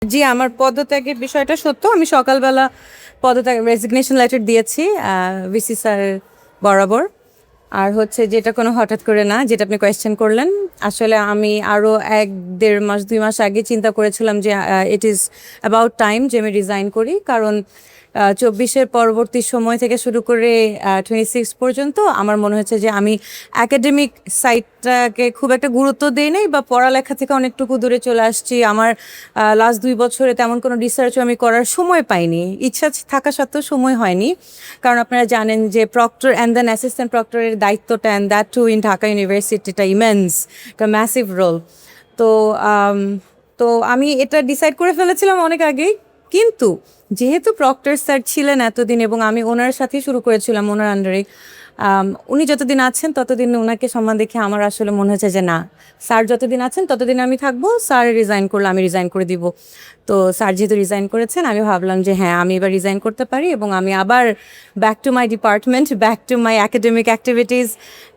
জি, আমার পদত্যাগের বিষয়টা সত্য। আমি সকালবেলা পদত্যাগ রেজিগনেশন লেটার দিয়েছি ভিসি স্যার বরাবর। আর হচ্ছে যেটা কোনো হঠাৎ করে না, যেটা আপনি কোয়েশ্চেন করলেন। আসলে আমি আরও ১-১.৫ মাস ২ মাস আগে চিন্তা করেছিলাম যে ইট ইজ অ্যাবাউট টাইম যে আমি রিজাইন করি। কারণ ২৪-এর পরবর্তী সময় থেকে শুরু করে 26 পর্যন্ত আমার মনে হচ্ছে যে আমি একাডেমিক সাইডটাকে খুব একটা গুরুত্ব দেই নাই বা পড়ালেখা থেকে অনেকটুকু দূরে চলে আসছি। আমার লাস্ট ২ বছরে তেমন কোনো রিসার্চও আমি করার সময় পাইনি। ইচ্ছা থাকা সত্ত্বেও সময় হয়নি। কারণ আপনারা জানেন যে প্রক্টর অ্যান্ড দেন অ্যাসিস্ট্যান্ট প্রক্টরের দায়িত্বটা and that too in Dhaka ইউনিভার্সিটিটা ইমেন্স, একটা ম্যাসিভ রোল। তো আম, তো আমি এটা ডিসাইড করে ফেলেছিলাম অনেক আগেই। কিন্তু যেহেতু প্রক্টর স্যার ছিলেন এতদিন এবং আমি ওনার সাথেই শুরু করেছিলাম, ওনার আন্ডারে উনি যতদিন আছেন ততদিন ওনাকে সম্মান দেখে আমার আসলে মনে হয়েছে যে না, স্যার যতদিন আছেন ততদিন আমি থাকবো, স্যার রিজাইন করলে আমি রিজাইন করে দিব। তো স্যার যেহেতু রিজাইন করেছেন আমি ভাবলাম যে হ্যাঁ, আমি এবার রিজাইন করতে পারি এবং আমি আবার back to my department, back to my academic activities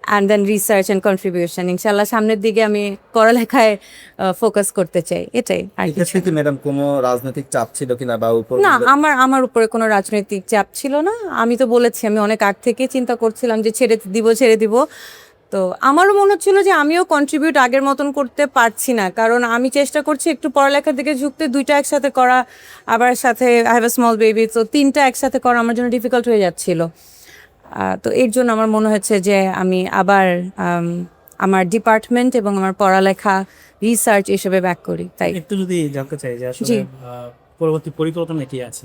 and then research and contribution. ইনশাল্লাহ সামনের দিকে আমি পড়ালেখায় ফোকাস করতে চাই, এটাই আর কিছু এক্ষেত্রে কি ম্যাডাম কোনো রাজনৈতিক চাপ ছিল কিনা বা উপর না। আমার উপরে কোনো রাজনৈতিক চাপ ছিল না। আমি তো বলেছি আমি অনেক আগ থেকে চিন্তা করছিলাম যে ছেড়ে দিব। তো আমারও মনে হচ্ছিল যে আমিও কন্ট্রিবিউট আগের মতন করতে পারছি না, কারণ আমি চেষ্টা করছি একটু পড়ালেখার দিকে ঝুঁকতে, দুইটা একসাথে করা, আবার সাথে I have a small baby, তো তিনটা একসাথে করা আমার জন্য ডিফিকাল্ট হয়ে যাচ্ছিল। তো এর জন্য আমার মনে হচ্ছে যে আমি আবার আমার ডিপার্টমেন্ট এবং আমার পড়ালেখা, রিসার্চ এসবে ব্যাক করি। তাই একটু যদি জানতে চাই যে আসলে জি, পরবর্তী পরিকল্পনা কি আছে?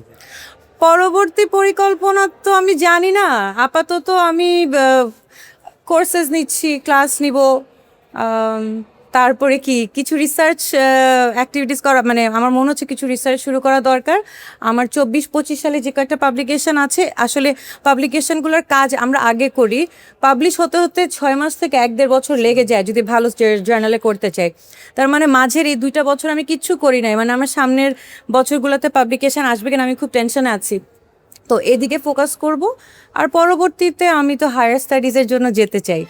পরবর্তী পরিকল্পনা তো আমি জানি না। আপাতত আমি কোর্সেস নিচ্ছি, ক্লাস নিব, আম, তারপরে কি কিছু রিসার্চ অ্যাক্টিভিটিস করা, মানে আমার মনে হচ্ছে কিছু রিসার্চ শুরু করা দরকার। আমার 24-25 সালে যে কয়েকটা পাবলিকেশন আছে, আসলে পাবলিকেশনগুলোর কাজ আমরা আগে করি, পাবলিশ হতে হতে 6 মাস থেকে 1-1.5 বছর লেগে যায় যদি ভালো জার্নালে করতে চাই। তার মানে মাঝের এই 2টা বছর আমি কিচ্ছু করি নাই, মানে আমার সামনের বছরগুলোতে পাবলিকেশন আসবে কিনা আমি খুব টেনশনে আছি। তো এদিকে ফোকাস করব। আর পরবর্তীতে আমি তো হায়ার স্টাডিজের জন্য যেতে চাই।